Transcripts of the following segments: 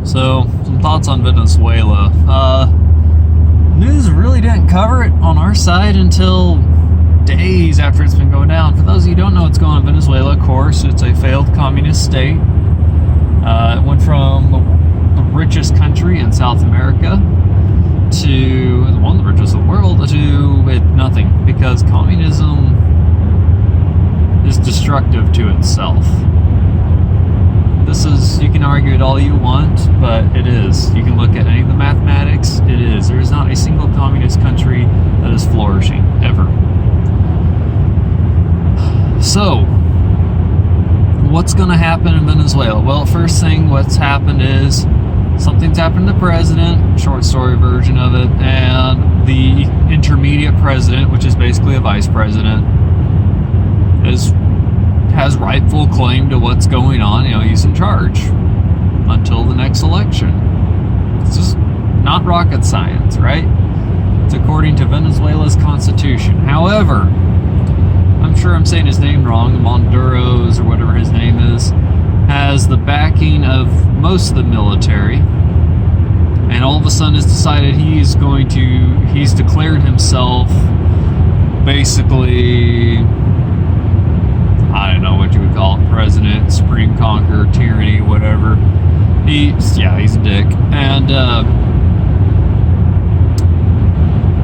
So, some thoughts on Venezuela. News really didn't cover it on our side until days after it's been going down. For those of you who don't know what's going on in Venezuela, of course, it's a failed communist state. It went from the richest country in South America to one of the richest in the world to nothing, because communism is destructive to itself. You can argue it all you want, but it is. You can look at any of the mathematics, it is. There is not a single communist country that is flourishing, ever. So, what's going to happen in Venezuela? Well, first thing what's happened is something's happened to the president, short story version of it, and the intermediate president, which is basically a vice president, has rightful claim to what's going on. He's in charge until the next election. It's just not rocket science, right? It's according to Venezuela's constitution. However, I'm sure I'm saying his name wrong, Monduros or whatever his name is, has the backing of most of the military, and all of a sudden has decided he's declared himself basically, I don't know what you would call it, president, supreme conqueror, tyranny, whatever. He's a dick. And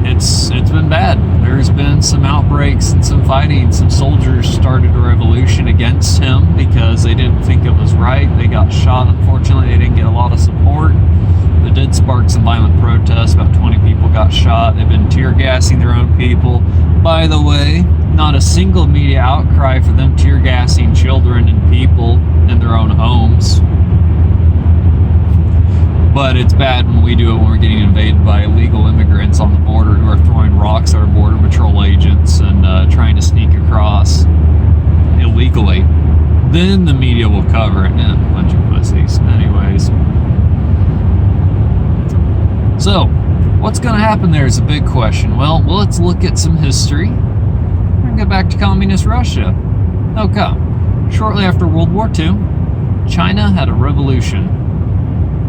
it's been bad. There's been some outbreaks and some fighting. Some soldiers started a revolution against him because they didn't think it was right. They got shot. Unfortunately, they didn't get a lot of support. It did spark some violent protests. About 20 people got shot. They've been tear gassing their own people. By the way, not a single media outcry for them tear gassing children and people in their own homes. But it's bad when we do it when we're getting invaded by illegal immigrants on the border who are throwing rocks at our border patrol agents and trying to sneak across illegally. Then the media will cover it. A bunch of pussies. Anyways. So, what's going to happen there is a big question. Well, let's look at some history. We're going to get back to communist Russia. Okay. Shortly after World War II, China had a revolution,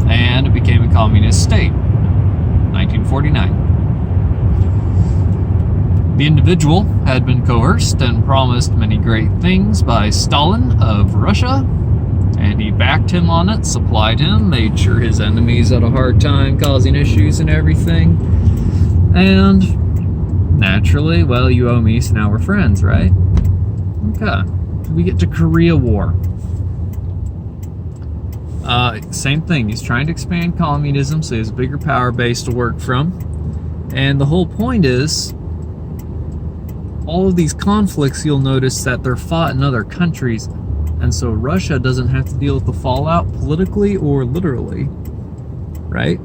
and it became a communist state. 1949. The individual had been coerced and promised many great things by Stalin of Russia, and he backed him on it, supplied him, made sure his enemies had a hard time, causing issues and everything. And naturally, well, you owe me, so now we're friends, right? Okay. We get to Korea War. Same thing. He's trying to expand communism, so he has a bigger power base to work from. And the whole point is, all of these conflicts, you'll notice that they're fought in other countries. And so Russia doesn't have to deal with the fallout politically or literally, right?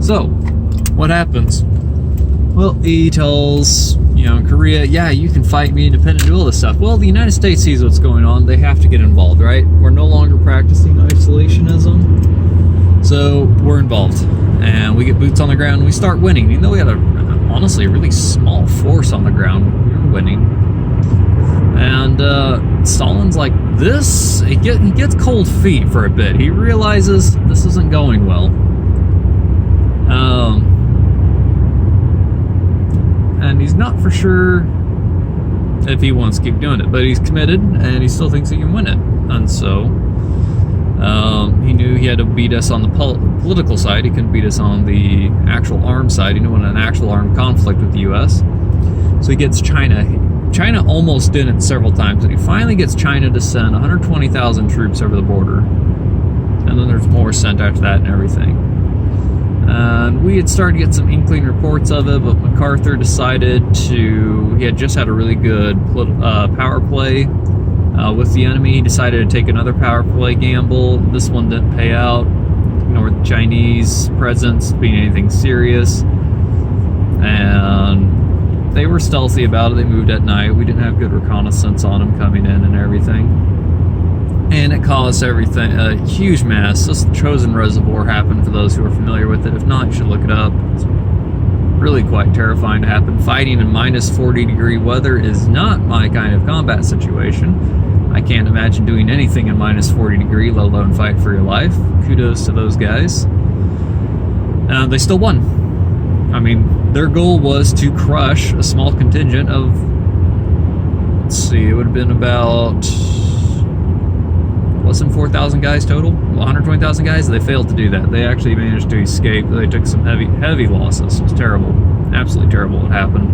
So, what happens? Well, he tells, Korea, yeah, you can fight me independent, do all this stuff. Well, the United States sees what's going on. They have to get involved, right? We're no longer practicing isolationism. So, we're involved. And we get boots on the ground and we start winning. Even though we had honestly a really small force on the ground, we were winning. And Stalin's like, he gets cold feet for a bit. He realizes this isn't going well. And he's not for sure if he wants to keep doing it, but he's committed and he still thinks he can win it. And so he knew he had to beat us on the political side. He couldn't beat us on the actual armed side. He didn't want an actual armed conflict with the U.S. So he gets China. China almost did it several times, and he finally gets China to send 120,000 troops over the border. And then there's more sent after that and everything. And we had started to get some inkling reports of it, but MacArthur decided he had just had a really good power play with the enemy. He decided to take another power play gamble. This one didn't pay out, with the Chinese presence being anything serious. And they were stealthy about it. They moved at night. We didn't have good reconnaissance on them coming in and everything. And it caused everything, a huge mess. This Chosin Reservoir happened, for those who are familiar with it. If not, you should look it up. It's really quite terrifying to happen. Fighting in minus 40 degree weather is not my kind of combat situation. I can't imagine doing anything in minus 40 degree, let alone fight for your life. Kudos to those guys. They still won. I mean, their goal was to crush a small contingent of, let's see, it would have been about less than 4,000 guys total, 120,000 guys. They failed to do that. They actually managed to escape. They took some heavy losses. It was terrible, absolutely terrible what happened.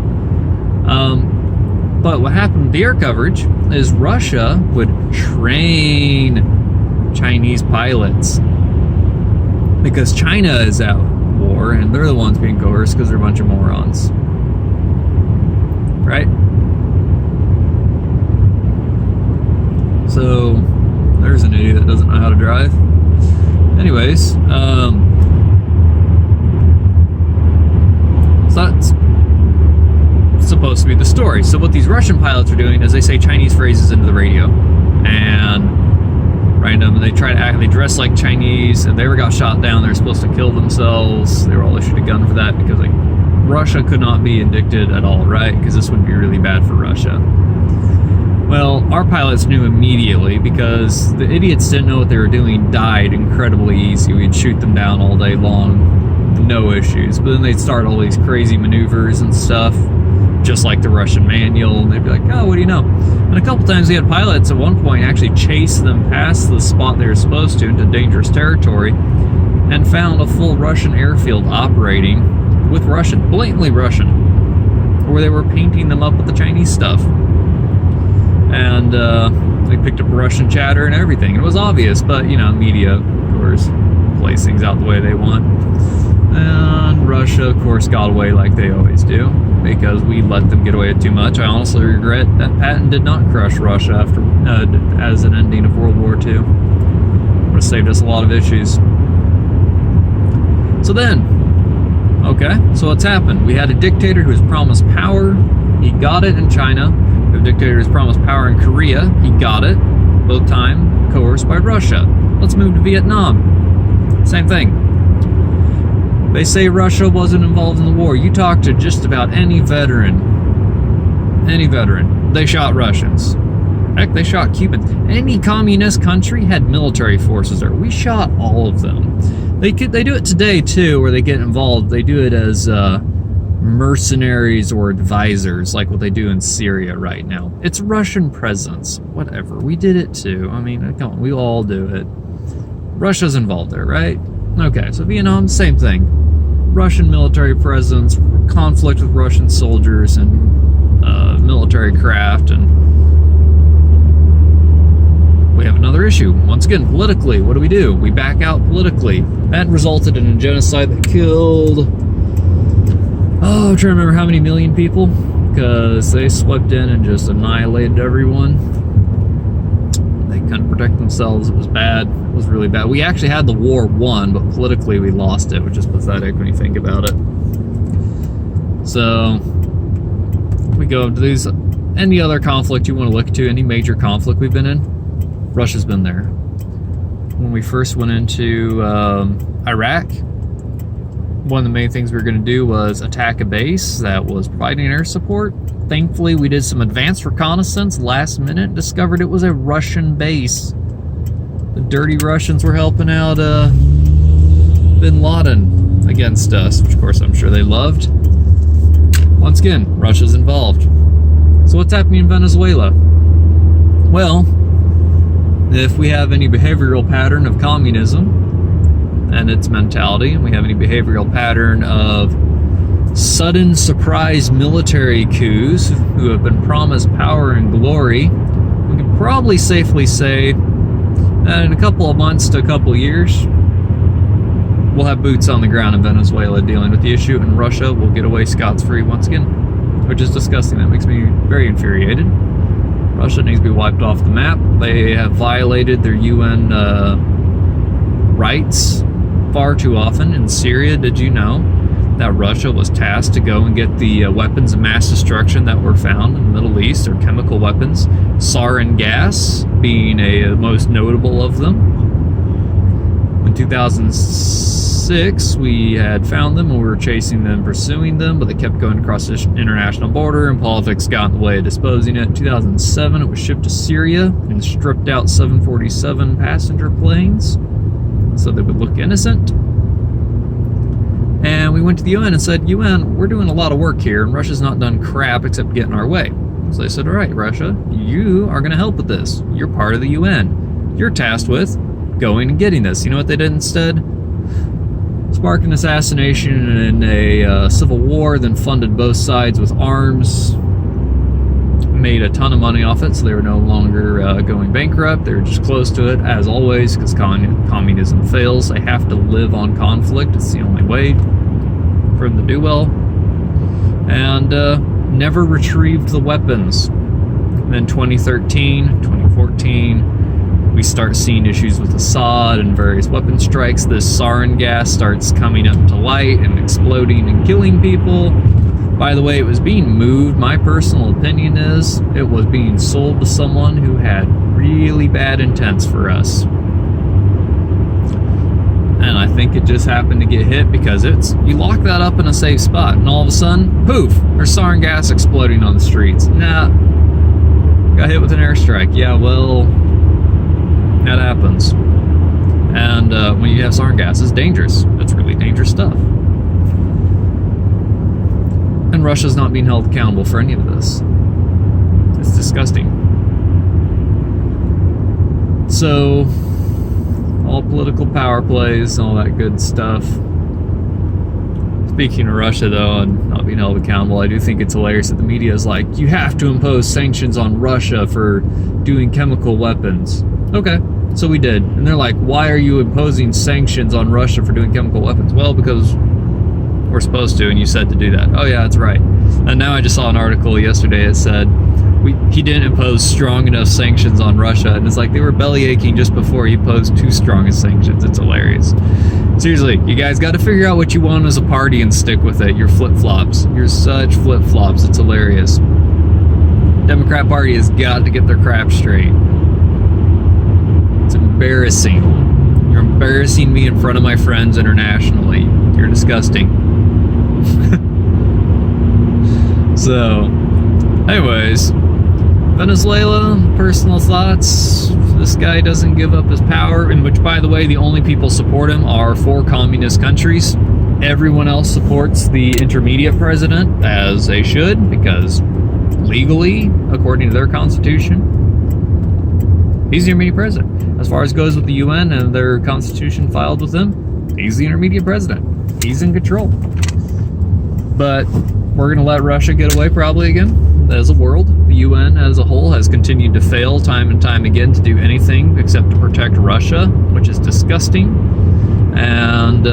But what happened with the air coverage is Russia would train Chinese pilots because China is at war and they're the ones being coerced because they're a bunch of morons, right? So there's an idiot that doesn't know how to drive. Anyways, so that's supposed to be the story. So what these Russian pilots are doing is they say Chinese phrases into the radio, and random. They try to act. They dress like Chinese. If they ever got shot down, they're supposed to kill themselves. They were all issued a gun for that because like Russia could not be indicted at all, right? Because this would be really bad for Russia. Well, our pilots knew immediately because the idiots didn't know what they were doing, died incredibly easy. We'd shoot them down all day long, no issues. But then they'd start all these crazy maneuvers and stuff, just like the Russian manual, and they'd be like, oh, what do you know? And a couple times we had pilots at one point actually chase them past the spot they were supposed to into dangerous territory and found a full Russian airfield operating with Russian, blatantly Russian, where they were painting them up with the Chinese stuff. And they picked up Russian chatter and everything. It was obvious, but, you know, media, of course, plays things out the way they want. And Russia, of course, got away like they always do, because we let them get away with too much. I honestly regret that Patton did not crush Russia after as an ending of World War II. Would have saved us a lot of issues. So then, okay, so what's happened? We had a dictator who was promised power. He got it in China. We have a dictator who was promised power in Korea. He got it, both times coerced by Russia. Let's move to Vietnam. Same thing. They say Russia wasn't involved in the war. You talk to just about any veteran, they shot Russians. Heck, they shot Cubans. Any communist country had military forces there. We shot all of them. They do it today too, where they get involved. They do it as mercenaries or advisors, like what they do in Syria right now. It's Russian presence. Whatever. We did it too. I mean, come on, we all do it. Russia's involved there, right? Okay, so Vietnam, same thing. Russian military presence, conflict with Russian soldiers and military craft, and we have another issue. Once again, politically, what do? We back out politically. That resulted in a genocide that killed, I'm trying to remember how many million people, because they swept in and just annihilated everyone. They couldn't protect themselves. It was bad. It was really bad. We actually had the war won, but politically we lost it, which is pathetic when you think about it. So we go to these, any other conflict you want to look to, any major conflict we've been in, Russia's been there. When we first went into Iraq, one of the main things we were going to do was attack a base that was providing air support. Thankfully, we did some advanced reconnaissance last minute, discovered it was a Russian base. The dirty Russians were helping out Bin Laden against us, which of course I'm sure they loved. Once again, Russia's involved. So what's happening in Venezuela? Well, if we have any behavioral pattern of communism and its mentality, and we have any behavioral pattern of sudden surprise military coups who have been promised power and glory, we can probably safely say that in a couple of months to a couple of years, we'll have boots on the ground in Venezuela dealing with the issue, and Russia will get away scot-free once again, which is disgusting. That makes me very infuriated. Russia needs to be wiped off the map. They have violated their UN rights far too often. In Syria, did you know that Russia was tasked to go and get the weapons of mass destruction that were found in the Middle East, or chemical weapons, sarin gas being a most notable of them? In 2006, 2006, we had found them and we were chasing them, pursuing them, but they kept going across the international border and politics got in the way of disposing it. In 2007, it was shipped to Syria and stripped out 747 passenger planes so they would look innocent. And we went to the UN and said, UN, we're doing a lot of work here and Russia's not done crap except get in our way. So they said, all right, Russia, you are going to help with this. You're part of the UN. You're tasked with going and getting this. You know what they did instead? Sparked an assassination in a civil war, then funded both sides with arms, made a ton of money off it, so they were no longer going bankrupt. They were just close to it, as always, because communism fails. They have to live on conflict. It's the only way for them to do well. And never retrieved the weapons. And then 2013, 2014, we start seeing issues with Assad and various weapon strikes. This sarin gas starts coming up to light and exploding and killing people. By the way, it was being moved. My personal opinion is it was being sold to someone who had really bad intents for us. And I think it just happened to get hit because you lock that up in a safe spot and all of a sudden, poof, there's sarin gas exploding on the streets. Nah, got hit with an airstrike. Yeah, well, that happens. And when you have sarin gas, it's dangerous. It's really dangerous stuff. And Russia's not being held accountable for any of this. It's disgusting. So, all political power plays, all that good stuff. Speaking of Russia, though, and not being held accountable, I do think it's hilarious that the media is like, you have to impose sanctions on Russia for doing chemical weapons. Okay, so we did. And they're like, why are you imposing sanctions on Russia for doing chemical weapons? Well, because we're supposed to, and you said to do that. Oh yeah, that's right. And now I just saw an article yesterday that said he didn't impose strong enough sanctions on Russia, and it's like they were belly aching just before he imposed too strong of sanctions. It's hilarious. Seriously, you guys got to figure out what you want as a party and stick with it. You're flip-flops. You're such flip-flops. It's hilarious. Democrat Party has got to get their crap straight. It's embarrassing. You're embarrassing me in front of my friends internationally. You're disgusting. So, anyways, Venezuela, personal thoughts. This guy doesn't give up his power, in which, by the way, the only people support him are 4 communist countries. Everyone else supports the intermediate president, as they should, because legally, according to their constitution, he's the intermediate president. As far as goes with the UN and their constitution filed with them, he's the intermediate president. He's in control. But we're going to let Russia get away probably again. As a world, the UN as a whole has continued to fail time and time again to do anything except to protect Russia, which is disgusting. And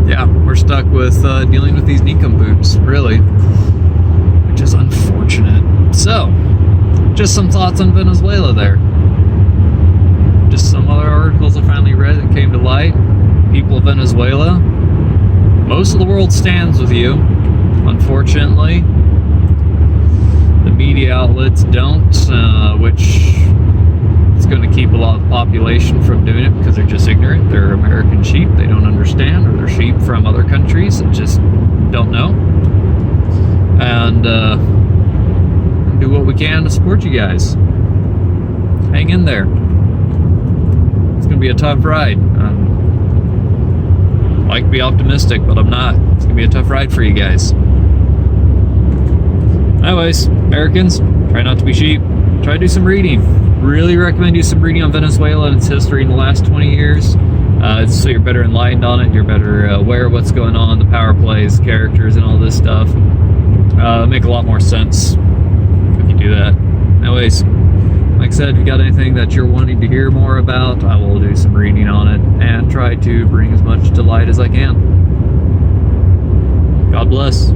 yeah, we're stuck with dealing with these nincompoops, really, which is unfortunate. So, just some thoughts on Venezuela there. Just some other articles I finally read that came to light. People of Venezuela, most of the world stands with you. Unfortunately, the media outlets don't, which is going to keep a lot of the population from doing it because they're just ignorant. They're American sheep. They don't understand, or they're sheep from other countries that just don't know. And do what we can to support you guys. Hang in there. It's going to be a tough ride. I like to be optimistic, but I'm not. It's going to be a tough ride for you guys. Anyways, Americans, try not to be sheep. Try to do some reading. Really recommend you some reading on Venezuela and its history in the last 20 years. So you're better enlightened on it. You're better aware of what's going on, the power plays, characters, and all this stuff. Make a lot more sense if you do that. Anyways, like I said, if you got anything that you're wanting to hear more about, I will do some reading on it and try to bring as much to light as I can. God bless.